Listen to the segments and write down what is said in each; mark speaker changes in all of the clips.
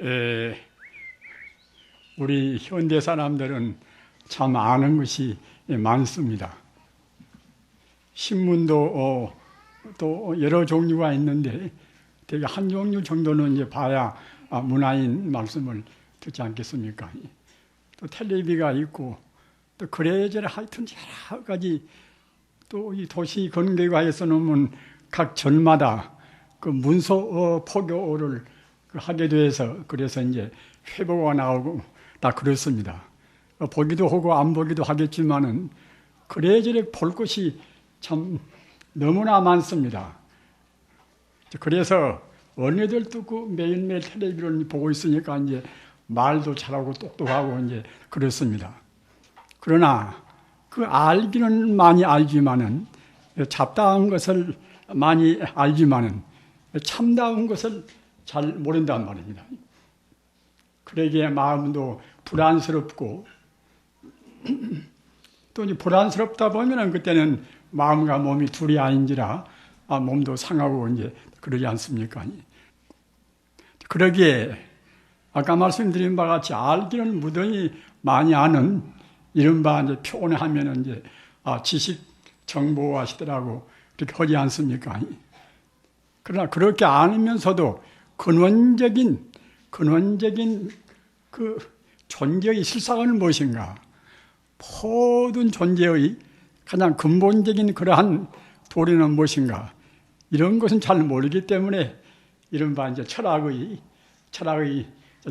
Speaker 1: 에, 우리 현대 사람들은 참 아는 것이 많습니다. 신문도 또 여러 종류가 있는데 되게 한 종류 정도는 이제 봐야 문화인 말씀을 듣지 않겠습니까? 또 텔레비가 있고 또 그래저래 하여튼 여러 가지 또 이 도시 근교가에서 놓으면 각 절마다 그 문서 포교를 하게 돼서 그래서 이제 회보가 나오고 다 그렇습니다. 보기도 하고 안 보기도 하겠지만은 그래저래 볼 것이 참 너무나 많습니다. 그래서 어린애들도 그 매일매일 텔레비를 보고 있으니까 이제 말도 잘하고 똑똑하고 이제 그렇습니다. 그러나 그 알기는 많이 알지만은 잡다한 것을 많이 알지만은 참다운 것을 잘 모른단 말입니다. 그러기에 마음도 불안스럽고 또 이제 불안스럽다 보면은 그때는 마음과 몸이 둘이 아닌지라 몸도 상하고 이제 그러지 않습니까? 그러기에 아까 말씀드린 바와 같이 알기는 무던히 많이 아는 이른바 이제 표현하면은 이제 지식 정보화시더라고 그렇게 하지 않습니까? 그러나 그렇게 않으면서도 근원적인 그 존재의 실상은 무엇인가? 모든 존재의 가장 근본적인 그러한 도리는 무엇인가? 이런 것은 잘 모르기 때문에 이른바 이제 철학의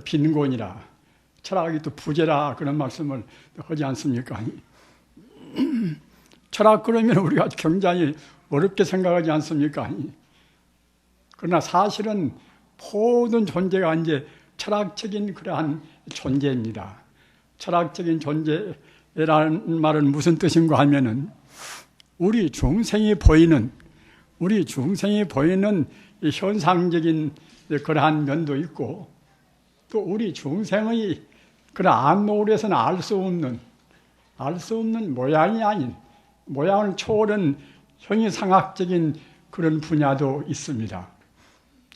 Speaker 1: 빈곤이라, 철학이 또 부재라 그런 말씀을 하지 않습니까? 철학 그러면 우리가 굉장히 어렵게 생각하지 않습니까? 그러나 사실은 모든 존재가 이제 철학적인 그러한 존재입니다. 철학적인 존재라는 말은 무슨 뜻인가 하면은 우리 중생이 보이는 이 현상적인 그러한 면도 있고 또 우리 중생의 그런 안목으로서는 알 수 없는 모양이 아닌 모양을 초월한 형이상학적인 그런 분야도 있습니다.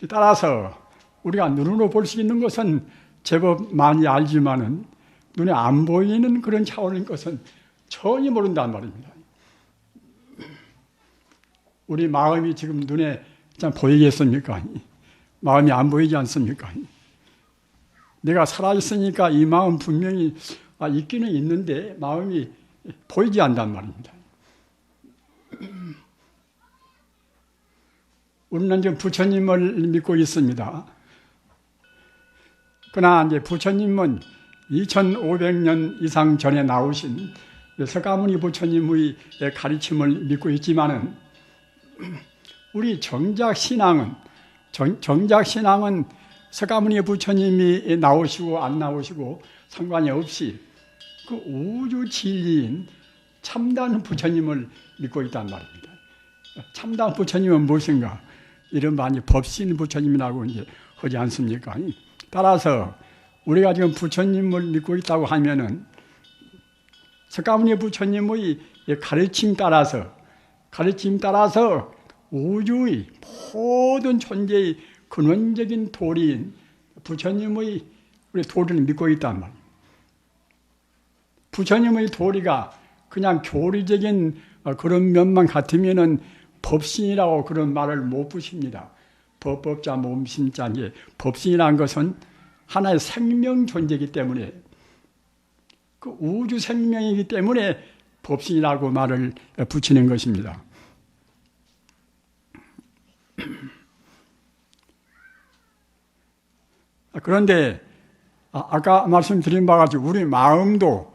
Speaker 1: 따라서 우리가 눈으로 볼 수 있는 것은 제법 많이 알지만은 눈에 안 보이는 그런 차원인 것은 전혀 모른단 말입니다. 우리 마음이 지금 눈에 보이겠습니까? 마음이 안 보이지 않습니까? 내가 살아있으니까 이 마음 분명히 있기는 있는데 마음이 보이지 않단 말입니다. 우리는 지금 부처님을 믿고 있습니다. 그러나 이제 부처님은 2500년 이상 전에 나오신 석가모니 부처님의 가르침을 믿고 있지만은 우리 정작 신앙은 석가모니 부처님이 나오시고 안 나오시고 상관이 없이 그 우주 진리인 참단 부처님을 믿고 있단 말입니다. 참단 부처님은 무엇인가? 이른바 법신 부처님이라고 이제 하지 않습니까? 따라서 우리가 지금 부처님을 믿고 있다고 하면은 석가모니 부처님의 가르침 따라서 우주의 모든 존재의 근원적인 도리인 부처님의 우리 도리를 믿고 있단 말이에요. 부처님의 도리가 그냥 교리적인 그런 면만 같으면은 법신이라고 그런 말을 못 붙입니다. 법법자 몸신자 이제 법신이라는 것은 하나의 생명 존재이기 때문에 그 우주 생명이기 때문에 법신이라고 말을 붙이는 것입니다. 그런데 아까 말씀드린 바와 같이 우리 마음도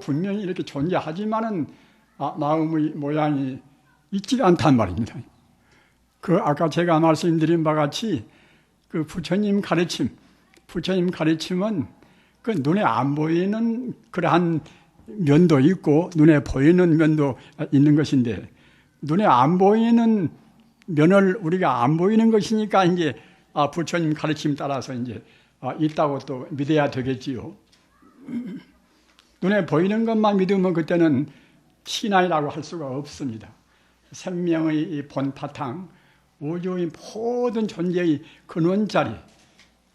Speaker 1: 분명히 이렇게 존재하지만은 마음의 모양이 있지가 않단 말입니다. 그 아까 제가 말씀드린 바와 같이 그 부처님 가르침은 그 눈에 안 보이는 그러한 면도 있고 눈에 보이는 면도 있는 것인데 눈에 안 보이는 면을 우리가 안 보이는 것이니까 이제 부처님 가르침 따라서 이제 있다고 또 믿어야 되겠지요. 눈에 보이는 것만 믿으면 그때는 신앙이라고 할 수가 없습니다. 생명의 본 바탕, 우주의 모든 존재의 근원 자리,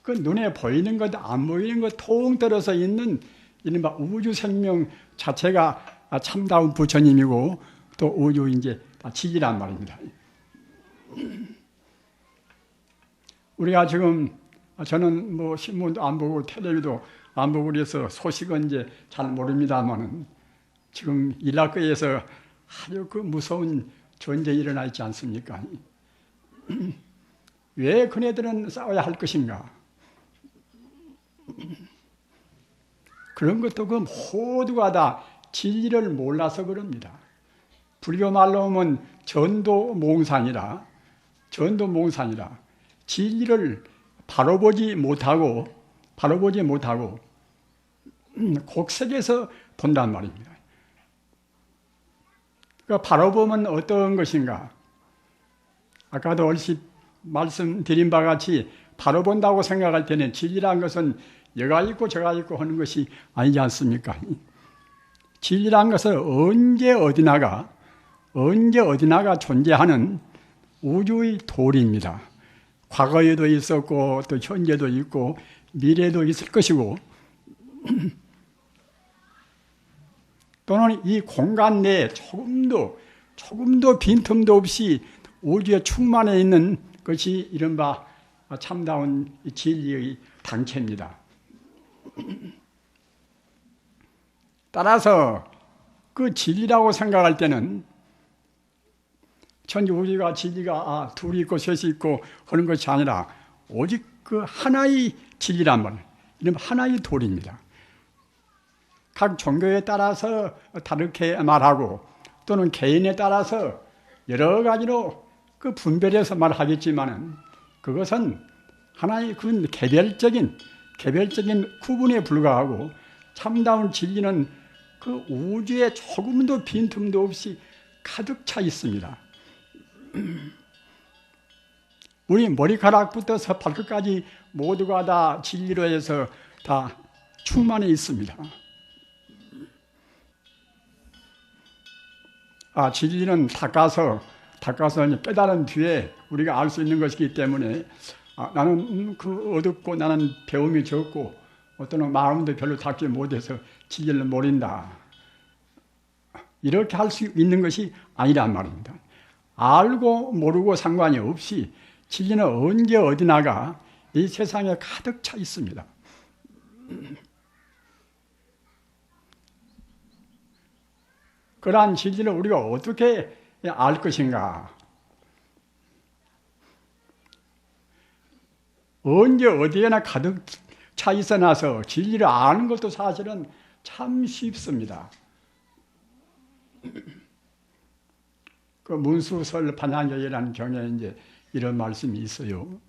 Speaker 1: 그 눈에 보이는 것, 안 보이는 것 통틀어서 있는 이른바 우주 생명 자체가 참다운 부처님이고 또 우주 이제 다 지지란 말입니다. 우리가 지금 저는 뭐 신문도 안 보고 텔레비도 안 보고 그래서 소식은 이제 잘 모릅니다만은 지금 이라크에서 아주 그 무서운 전쟁이 일어나 있지 않습니까? 왜 그네들은 싸워야 할 것인가? 그런 것도 그 모두가 다 진리를 몰라서 그럽니다. 불교 말로 하면 전도몽산이라 진리를 바로 보지 못하고 곡색에서 본단 말입니다. 그러니까 바로 보면 어떤 것인가? 아까도 얼핏 말씀드린 바와 같이 바로 본다고 생각할 때는 진리란 것은 여가 있고 저가 있고 하는 것이 아니지 않습니까? 진리란 것은 언제 어디나가 존재하는 우주의 도리입니다. 과거에도 있었고 또 현재도 있고 미래도 있을 것이고 또는 이 공간 내에 조금도 빈틈도 없이 우주에 충만해 있는 것이 이른바 참다운 진리의 당체입니다. 따라서 그 진리라고 생각할 때는 천지 우주가 진리가 둘이 있고 셋이 있고 하는 것이 아니라 오직 그 하나의 진리란 말, 이른바 하나의 도리입니다. 각 종교에 따라서 다르게 말하고 또는 개인에 따라서 여러 가지로 그 분별해서 말하겠지만은 그것은 하나의 그 개별적인 구분에 불과하고 참다운 진리는 그 우주에 조금도 빈틈도 없이 가득 차 있습니다. 우리 머리카락부터 발끝까지 모두가 다 진리로 해서 다 충만해 있습니다. 진리는 닦아서 깨달은 뒤에 우리가 알 수 있는 것이기 때문에 나는 그 어둡고 나는 배움이 적고 어떤 마음도 별로 닦지 못해서 진리를 모른다. 이렇게 할 수 있는 것이 아니란 말입니다. 알고 모르고 상관이 없이 진리는 언제 어디나가 이 세상에 가득 차 있습니다. 그러한 진리를 우리가 어떻게 알 것인가? 언제 어디에나 가득 차 있어 나서 진리를 아는 것도 사실은 참 쉽습니다. 그 문수설 반향경이라는 경에 이제 이런 말씀이 있어요.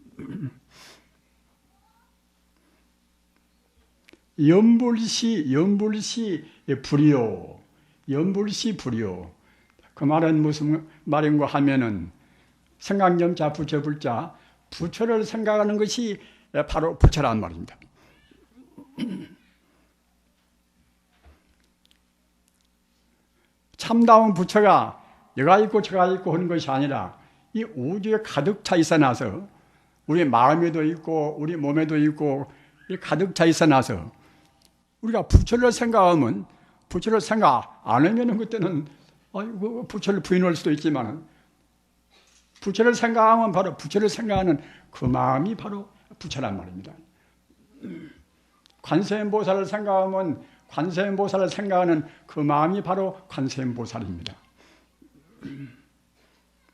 Speaker 1: 연불시 불이요. 연불시 불이요. 그 말은 무슨 말인가 하면은 생각념자 부처불자 부처를 생각하는 것이 바로 부처란 말입니다. 참다운 부처가 여가 있고 저가 있고 하는 것이 아니라 이 우주에 가득 차 있어 나서 우리 마음에도 있고 우리 몸에도 있고 가득 차 있어 나서 우리가 부처를 생각하면 부처를 생각 안 하면 그때는 부처를 부인할 수도 있지만 부처를 생각하면 바로 부처를 생각하는 그 마음이 바로 부처란 말입니다. 관세음보살을 생각하면 관세음보살을 생각하는 그 마음이 바로 관세음보살입니다.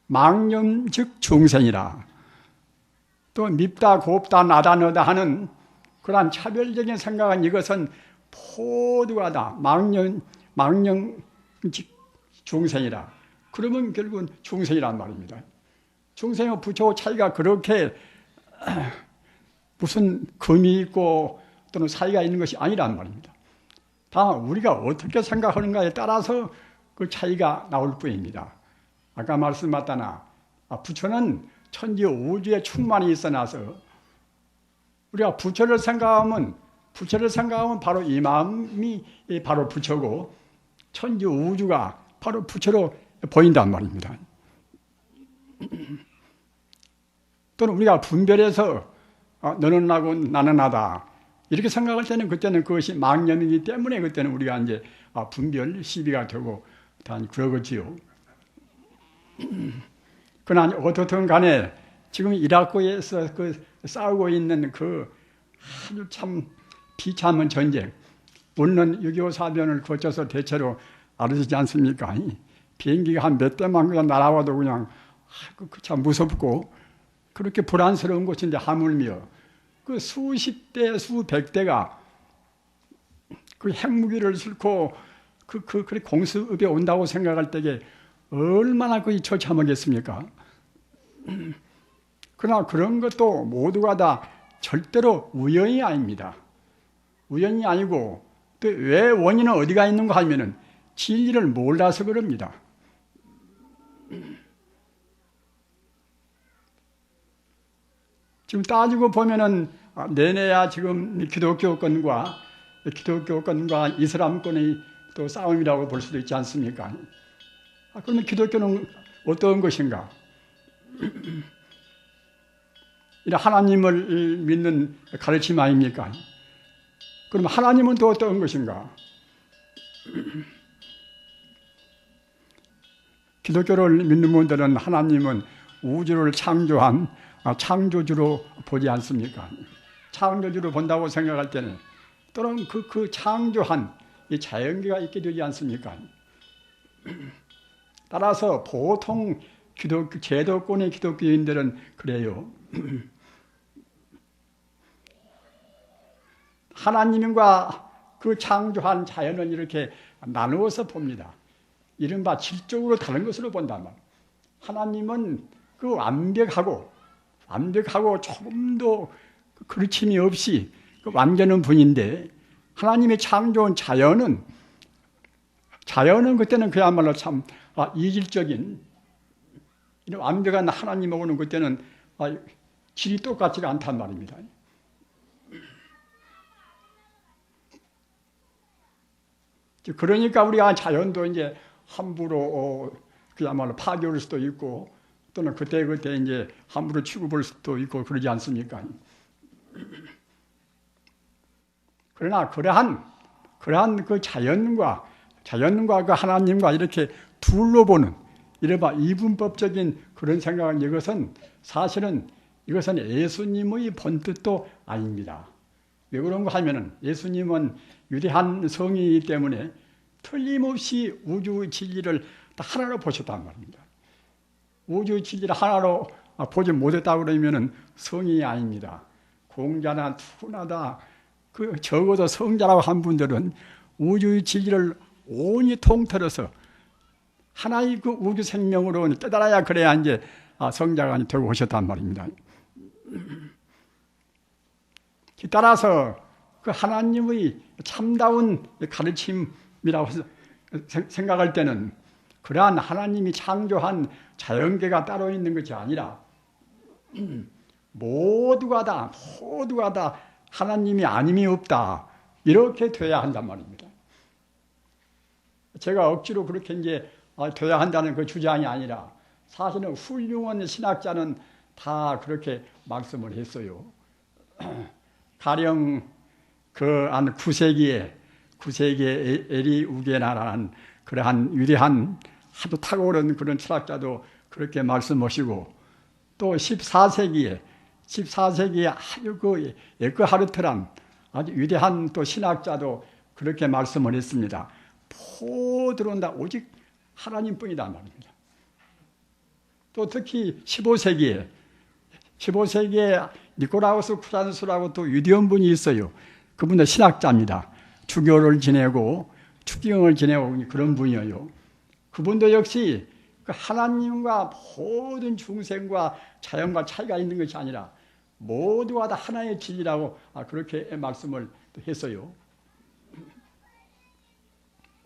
Speaker 1: 망념 즉 중생이라 또 밉다 곱다 나다 너다 하는 그러한 차별적인 생각은 이것은 모두가 다 망념 즉 중생이라 그러면 결국은 중생이란 말입니다. 중생과 부처와 차이가 그렇게 무슨 금이 있고 또는 사이가 있는 것이 아니란 말입니다. 다 우리가 어떻게 생각하는가에 따라서 그 차이가 나올 뿐입니다. 아까 말씀하셨다나 부처는 천지 우주에 충만히 있어 나서 우리가 부처를 생각하면 바로 이 마음이 바로 부처고 천지 우주가 바로 부처로 보인단 말입니다. 또는 우리가 분별해서 너는 나고 나는 나다. 이렇게 생각할 때는 그때는 그것이 망념이기 때문에 그때는 우리가 이제 분별 시비가 되고 다 그러겠지요. 그러나 어떻든 간에 지금 이라크에서 싸우고 있는 아주 참 비참한 전쟁, 물론 6.25 사변을 거쳐서 대체로 알아지지 않습니까? 비행기가 한 몇 대만 그냥 날아와도 그냥 참 무섭고 그렇게 불안스러운 곳인데 하물며 수십 대, 수백 대가 핵무기를 싣고 그렇게 공습에 온다고 생각할 때에 얼마나 처참하겠습니까? 그러나 그런 것도 모두가 다 절대로 우연이 아닙니다. 우연이 아니고 또 왜 원인은 어디가 있는가 하면은 진리를 몰라서 그럽니다. 지금 따지고 보면은 내내야 지금 기독교권과 이슬람권의 또 싸움이라고 볼 수도 있지 않습니까? 그러면 기독교는 어떤 것인가? 하나님을 믿는 가르침 아닙니까? 그럼 하나님은 또 어떤 것인가? 기독교를 믿는 분들은 하나님은 우주를 창조한 창조주로 보지 않습니까? 창조주로 본다고 생각할 때는 또는 그 창조한 이 자연계가 있게 되지 않습니까? 따라서 보통 제도권의 기독교인들은 그래요. 하나님과 그 창조한 자연을 이렇게 나누어서 봅니다. 이른바 질적으로 다른 것으로 본단 말이에요. 하나님은 완벽하고 조금도 그르침이 없이 완전한 분인데 하나님이 창조한 자연은 그때는 그야말로 참 이질적인 이런 완벽한 하나님하고는 그때는 질이 똑같지가 않단 말입니다. 그러니까 우리가 자연도 이제 함부로 그야말로 파괴할 수도 있고 또는 그때 이제 함부로 취급할 수도 있고 그러지 않습니까? 그러나 그러한 그 자연과 그 하나님과 이렇게 둘로 보는 이른바 이분법적인 그런 생각은 사실은 이것은 예수님의 본뜻도 아닙니다. 왜 그런가 하면은 예수님은 위대한 성이기 때문에 틀림없이 우주 진리를 하나로 보셨단 말입니다. 우주 진리를 하나로 보지 못했다고 그러면은 성이 아닙니다. 공자나 투나다 적어도 성자라고 한 분들은 우주 진리를 온히 통틀어서 하나의 그 우주 생명으로 깨달아야 그래야 이제 성자가 되고 오셨단 말입니다. 따라서 그 하나님의 참다운 가르침이라고 생각할 때는 그러한 하나님이 창조한 자연계가 따로 있는 것이 아니라 모두가 다 하나님이 아님이 없다 이렇게 돼야 한단 말입니다. 제가 억지로 그렇게 이제 돼야 한다는 그 주장이 아니라 사실은 훌륭한 신학자는 다 그렇게 말씀을 했어요. 가령 한 9세기에 에리 우게나라는 그러한 위대한 아주 탁월한 그런 철학자도 그렇게 말씀하시고 또 14세기에 아주 그 에크하르트란 아주 위대한 또 신학자도 그렇게 말씀을 했습니다. 포들온다 오직 하나님뿐이다 말입니다. 또 특히 15세기에 니코라우스 쿠란스라고 또 위대한 분이 있어요. 그분도 신학자입니다. 주교를 지내고 축경을 지내고 그런 분이에요. 그분도 역시 하나님과 모든 중생과 자연과 차이가 있는 것이 아니라 모두가 다 하나의 진리라고 그렇게 말씀을 했어요.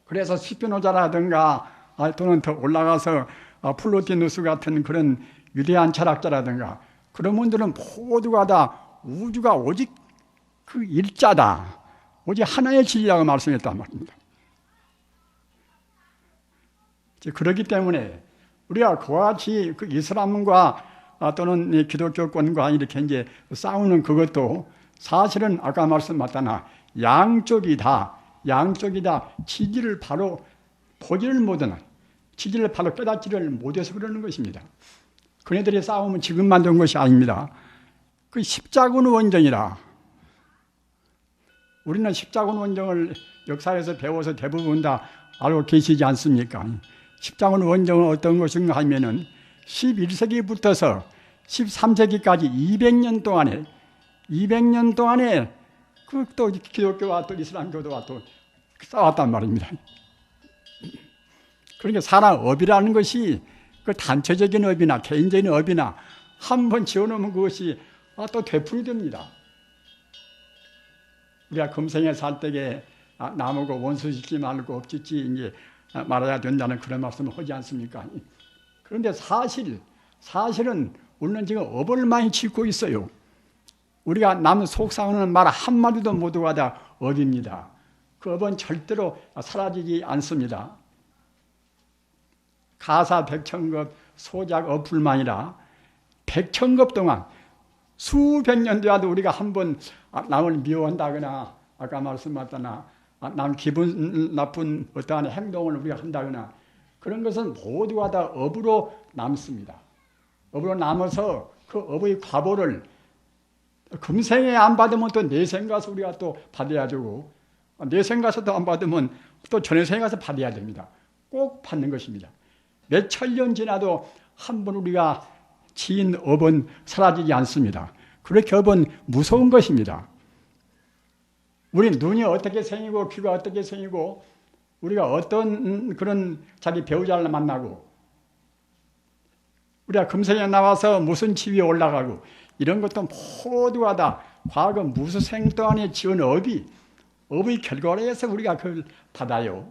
Speaker 1: 그래서 스피노자라든가 또는 더 올라가서 플로티누스 같은 그런 위대한 철학자라든가 그런 분들은 모두가 다 우주가 오직 그 일자다. 오직 하나의 진리라고 말씀했단 말입니다. 그렇기 때문에 우리가 그와 같이 그 이슬람과 또는 이 기독교권과 이렇게 이제 싸우는 그것도 사실은 아까 말씀하셨나 양쪽이 다 지지를 바로 보지를 못하는, 지지를 바로 깨닫지를 못해서 그러는 것입니다. 그네들의 싸움은 지금 만든 것이 아닙니다. 그 십자군 원정이라. 우리는 십자군 원정을 역사에서 배워서 대부분 다 알고 계시지 않습니까? 십자군 원정은 어떤 것인가 하면은 11세기부터서 13세기까지 200년 동안에 그 또 기독교와 또 이슬람교도와 또 싸웠단 말입니다. 그러니까 사람 업이라는 것이 그 단체적인 업이나 개인적인 업이나 한 번 지어놓으면 그것이 또 되풀이 됩니다. 우리가 금생에 살 때에 나무고 원수 짓지 말고 업 짓지 이제 말아야 된다는 그런 말씀을 하지 않습니까? 그런데 사실은 우리는 지금 업을 많이 짓고 있어요. 우리가 남 속상하는 말 한마디도 모두가 다 업입니다. 그 업은 절대로 사라지지 않습니다. 가사 백천급 소작 업뿐만이라 백천급 동안 수백 년 되어도 우리가 한번 남을 미워한다거나 아까 말씀하셨나 남 기분 나쁜 어떠한 행동을 우리가 한다거나 그런 것은 모두가 다 업으로 남습니다. 업으로 남아서 그 업의 과보를 금생에 안 받으면 또 내생 가서 우리가 또 받아야 되고 내생 가서도 안 받으면 또 전생에 가서 받아야 됩니다. 꼭 받는 것입니다. 몇 천년 지나도 한 번 우리가 지은 업은 사라지지 않습니다. 그렇게 업은 무서운 것입니다. 우리 눈이 어떻게 생기고 귀가 어떻게 생기고 우리가 어떤 그런 자기 배우자를 만나고 우리가 금생에 나와서 무슨 지위에 올라가고 이런 것도 모두가 다 과거 무수생 동안에 지은 업의 결과로 해서 우리가 그걸 받아요.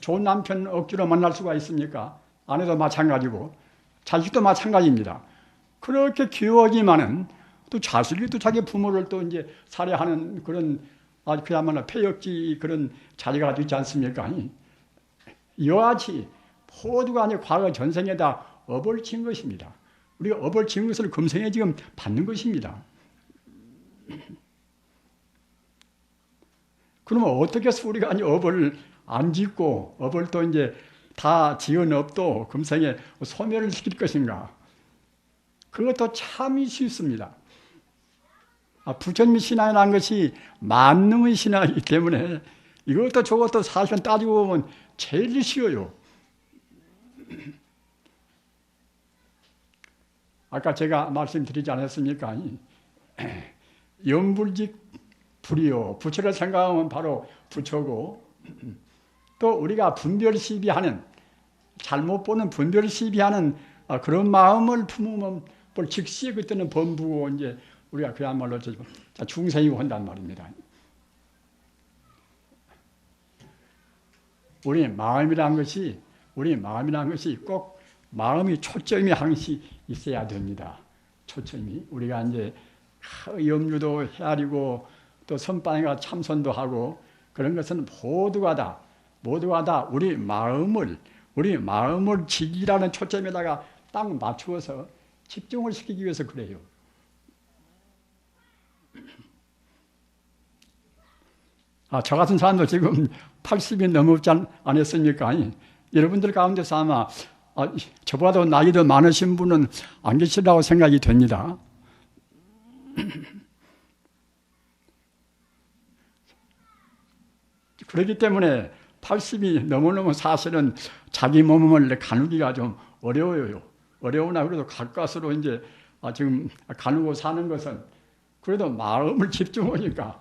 Speaker 1: 좋은 남편 억지로 만날 수가 있습니까? 아내도 마찬가지고 자식도 마찬가지입니다. 그렇게 귀여워지만은 또 자식이 또 자기 부모를 또 이제 살해하는 그런 그야말로 폐역지 그런 자리가 있지 않습니까? 이와 같이 모두가 이제 과거 전생에다 업을 진 것입니다. 우리가 업을 진 것을 금생에 지금 받는 것입니다. 그러면 어떻게 해서 우리가 아니 업을 안 짓고 업을 또 이제 다 지은 업도 금생에 소멸을 시킬 것인가? 그것도 참 쉽습니다. 부처님 신앙이라는 것이 만능의 신앙이기 때문에 이것도 저것도 사실은 따지고 보면 제일 쉬워요. 아까 제가 말씀드리지 않았습니까? 염불직 불이요. 부처를 생각하면 바로 부처고 또 우리가 분별시비하는 잘못 보는 분별시비하는 그런 마음을 품으면 즉시 그때는 범부고 이제 우리가 그야말로 중생이고 한단 말입니다. 우리 마음이라는 것이 꼭 마음이 초점이 항시 있어야 됩니다. 초점이 우리가 이제 염류도 헤아리고 또 선방에가 참선도 하고 그런 것은 모두가 다 우리 마음을 지기라는 초점에다가 딱 맞추어서 집중을 시키기 위해서 그래요. 저 같은 사람도 지금 80이 넘었지 않았습니까? 여러분들 가운데서 아마 저보다도 나이도 많으신 분은 안 계시라고 생각이 됩니다. 그렇기 때문에 80이 넘으면 사실은 자기 몸을 가누기가 좀 어려워요. 어려우나 그래도 가까스로 이제 지금 가누고 사는 것은 그래도 마음을 집중하니까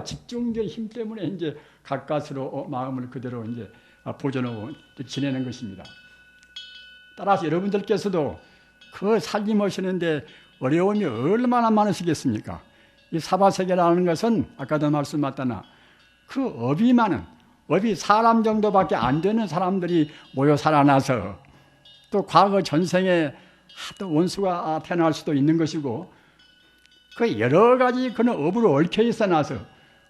Speaker 1: 집중의 힘 때문에 이제 가까스로 마음을 그대로 이제 보존하고 지내는 것입니다. 따라서 여러분들께서도 그 살림하시는데 어려움이 얼마나 많으시겠습니까? 이 사바세계라는 것은 아까도 말씀하셨다나 그 업이 사람 정도밖에 안 되는 사람들이 모여 살아나서 또 과거 전생에 또 원수가 태어날 수도 있는 것이고 그 여러 가지 그런 업으로 얽혀 있어 나서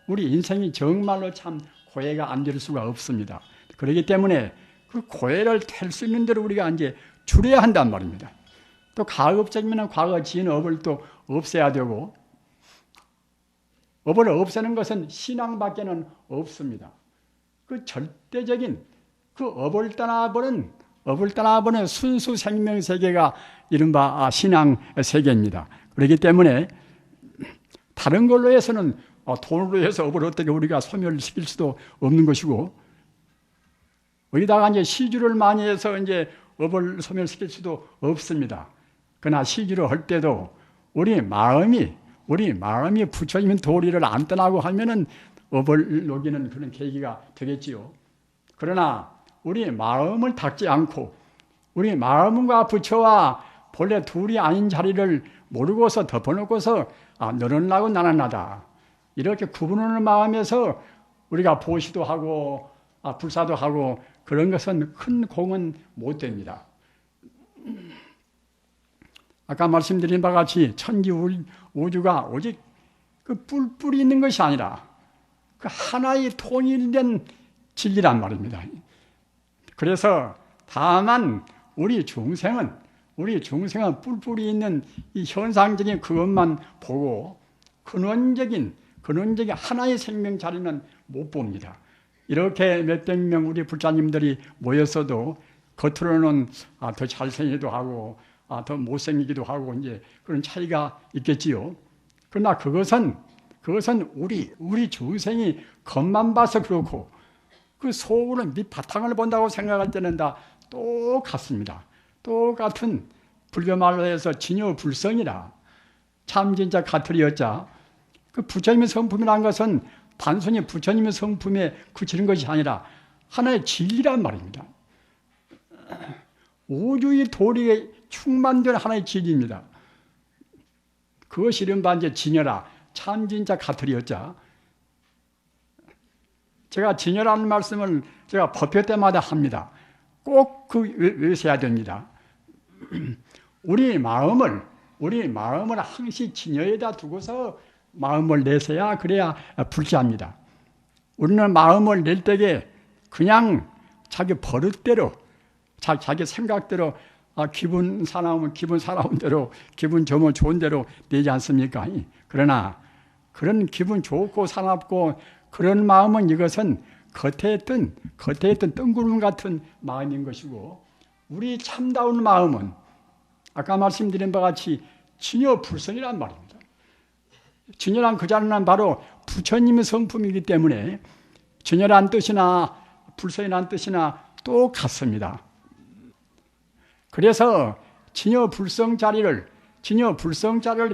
Speaker 1: 우리 인생이 정말로 참 고해가 안 될 수가 없습니다. 그렇기 때문에 그 고해를 뗄 수 있는 대로 우리가 이제 줄여야 한단 말입니다. 또 가급적이면 과거 지은 업을 또 없애야 되고, 업을 없애는 것은 신앙밖에는 없습니다. 그 절대적인 그 업을 떠나버린 순수 생명 세계가 이른바 신앙 세계입니다. 그렇기 때문에 다른 걸로 해서는 돈으로 해서 업을 어떻게 우리가 소멸시킬 수도 없는 것이고, 여기다가 이제 시주를 많이 해서 이제 업을 소멸시킬 수도 없습니다. 그러나 시주를 할 때도 우리 마음이 부처님의 도리를 안 떠나고 하면은 업을 녹이는 그런 계기가 되겠지요. 그러나 우리 마음을 닦지 않고 우리 마음과 부처와 본래 둘이 아닌 자리를 모르고서 덮어놓고서 너는 나고 나는 나다, 이렇게 구분하는 마음에서 우리가 보시도 하고 불사도 하고 그런 것은 큰 공은 못 됩니다. 아까 말씀드린 바와 같이 천지 우주가 오직 그 뿔뿔이 있는 것이 아니라 그 하나의 통일된 진리란 말입니다. 그래서 다만 우리 중생은 뿔뿔이 있는 이 현상적인 그것만 보고 근원적인 하나의 생명 자리는 못 봅니다. 이렇게 몇백 명 우리 불자님들이 모였어도 겉으로는 더 잘생기기도 하고 더 못생기기도 하고 이제 그런 차이가 있겠지요. 그러나 그것은 우리 중생이 겉만 봐서 그렇고 그 속으로 밑바탕을 본다고 생각할 때는 다 똑같습니다. 똑같은 불교 말로 해서 진여불성이라, 참 진짜 같으리였자. 그 부처님의 성품이라는 것은 단순히 부처님의 성품에 그치는 것이 아니라 하나의 진리란 말입니다. 우주의 도리에 충만된 하나의 진리입니다. 그것이 이른바 이제 진여라, 참 진짜 같으리였자. 제가 진여라는 말씀을 제가 법회 때마다 합니다. 꼭 외세야 됩니다. 우리 마음을 항시 진여에다 두고서 마음을 내세야 그래야 불자합니다. 우리는 마음을 낼 때에 그냥 자기 버릇대로, 자기 생각대로 기분 사나우면 기분 사나운 대로, 기분 좋은 대로 내지 않습니까? 그러나 그런 기분 좋고 사납고 그런 마음은 이것은 겉에 있던 뜬구름 같은 마음인 것이고, 우리 참다운 마음은 아까 말씀드린 바와 같이 진여불성이란 말입니다. 진여란 그 자리는 바로 부처님의 성품이기 때문에 진여란 뜻이나 불성이란 뜻이나 똑같습니다. 그래서 진여불성 자리를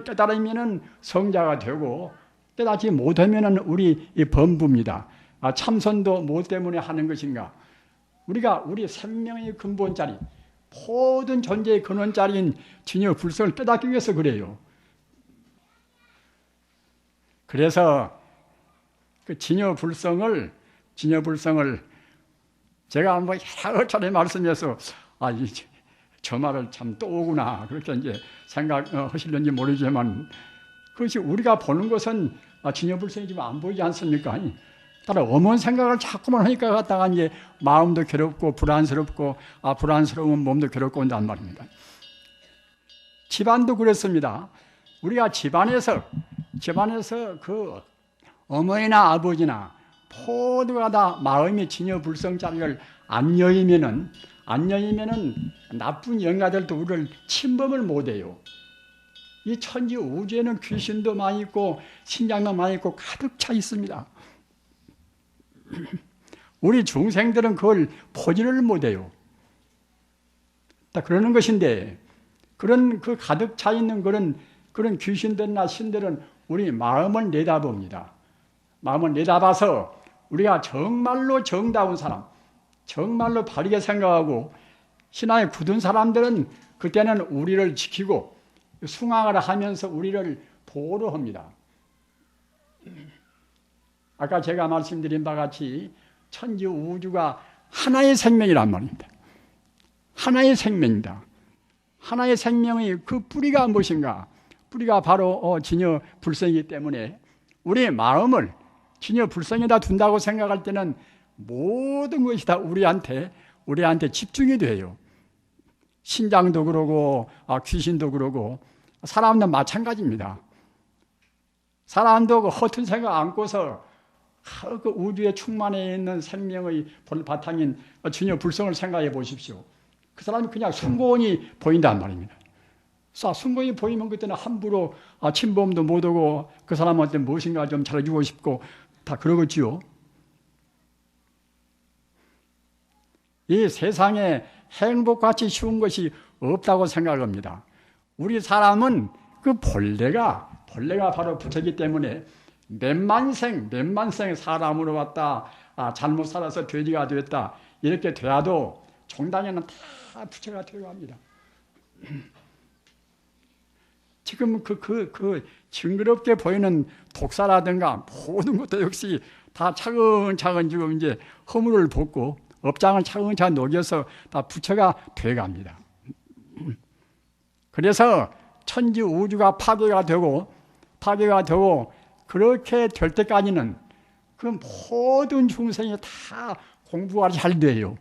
Speaker 1: 깨달으면 성자가 되고, 깨닫지 못하면 우리 범부입니다. 참선도 뭐 때문에 하는 것인가? 우리 생명의 근본 자리, 모든 존재의 근원 자리인 진여불성을 깨닫기 위해서 그래요. 그래서 그 진여불성을 제가 뭐 여러 차례 말씀해서 저 말을 참 또 오구나 그렇게 이제 생각하실는지 모르지만, 그것이 우리가 보는 것은 진여불성이지만 안 보이지 않습니까? 따라 엄한 생각을 자꾸만 하니까 갖다가 이제 마음도 괴롭고 불안스럽고, 불안스러우면 몸도 괴롭고 온단 말입니다. 집안도 그렇습니다. 우리가 집안에서 그 어머니나 아버지나 모두가 다 마음의 진여불성 자리를 안 여이면은 나쁜 영가들도 우리를 침범을 못해요. 이 천지 우주에는 귀신도 많이 있고 신장도 많이 있고 가득 차 있습니다. 우리 중생들은 그걸 포기를 못해요. 다 그러는 것인데, 그런 그 가득 차 있는 그런 귀신들이나 신들은 우리 마음을 내다봅니다. 마음을 내다봐서 우리가 정말로 정다운 사람, 정말로 바르게 생각하고 신앙에 굳은 사람들은 그때는 우리를 지키고 숭앙을 하면서 우리를 보호를 합니다. 아까 제가 말씀드린 바와 같이 천지 우주가 하나의 생명이란 말입니다. 하나의 생명입니다. 하나의 생명의 그 뿌리가 무엇인가? 뿌리가 바로 진여불성이기 때문에 우리 마음을 진여불성에다 둔다고 생각할 때는 모든 것이 다 우리한테 집중이 돼요. 신장도 그러고 귀신도 그러고 사람도 마찬가지입니다. 사람도 그 허튼 생각 안고서 그 우주에 충만해 있는 생명의 본 바탕인 주님의 불성을 생각해 보십시오. 그 사람이 그냥 숭고원이 보인단 말입니다. 숭고원이 보이면 그때는 함부로 침범도 못하고 그 사람한테 무엇인가 좀 잘해주고 싶고 다 그러겠지요. 이 세상에 행복같이 쉬운 것이 없다고 생각합니다. 우리 사람은 그 본래가 바로 부처이기 때문에 몇만 생 사람으로 왔다, 잘못 살아서 돼지가 됐다, 이렇게 돼도 종단에는 다 부처가 되어갑니다. 지금 그 징그럽게 보이는 독사라든가 모든 것도 역시 다 차근차근 지금 이제 허물을 벗고 업장을 차근차근 녹여서 다 부처가 되어갑니다. 그래서 천지 우주가 파괴가 되고 그렇게 될 때까지는 그 모든 중생이 다 공부가 잘 돼요.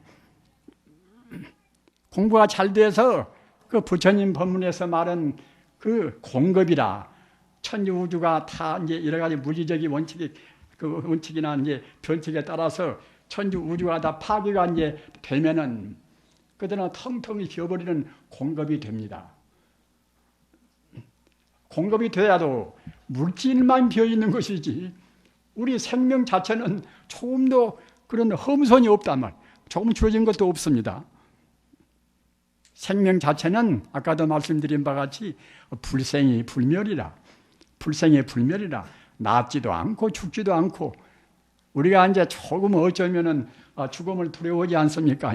Speaker 1: 공부가 잘 돼서 그 부처님 법문에서 말한 그 공급이라 천지 우주가 다 이제 여러 가지 물리적인 그 원칙이나 이제 변칙에 따라서 천지 우주가 다 파괴가 이제 되면은 그들은 텅텅이 비어버리는 공급이 됩니다. 공급이 돼야도 물질만 비어있는 것이지 우리 생명 자체는 조금도 그런 험선이 없단 말이에요. 조금 줄어진 것도 없습니다. 생명 자체는 아까도 말씀드린 바와 같이 불생이 불멸이라 낫지도 않고 죽지도 않고 우리가 이제 조금 어쩌면은 죽음을 두려워하지 않습니까?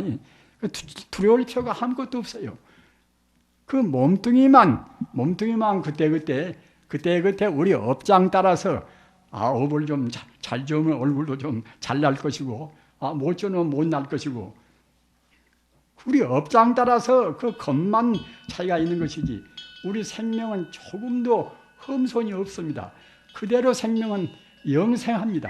Speaker 1: 두려울 필요가 아무것도 없어요. 그 몸뚱이만 그때 우리 업장 따라서 업을 좀 잘 지으면 얼굴도 좀 잘 날 것이고 못 지으면 못 날 것이고 우리 업장 따라서 그 것만 차이가 있는 것이지 우리 생명은 조금도 흠손이 없습니다. 그대로 생명은 영생합니다.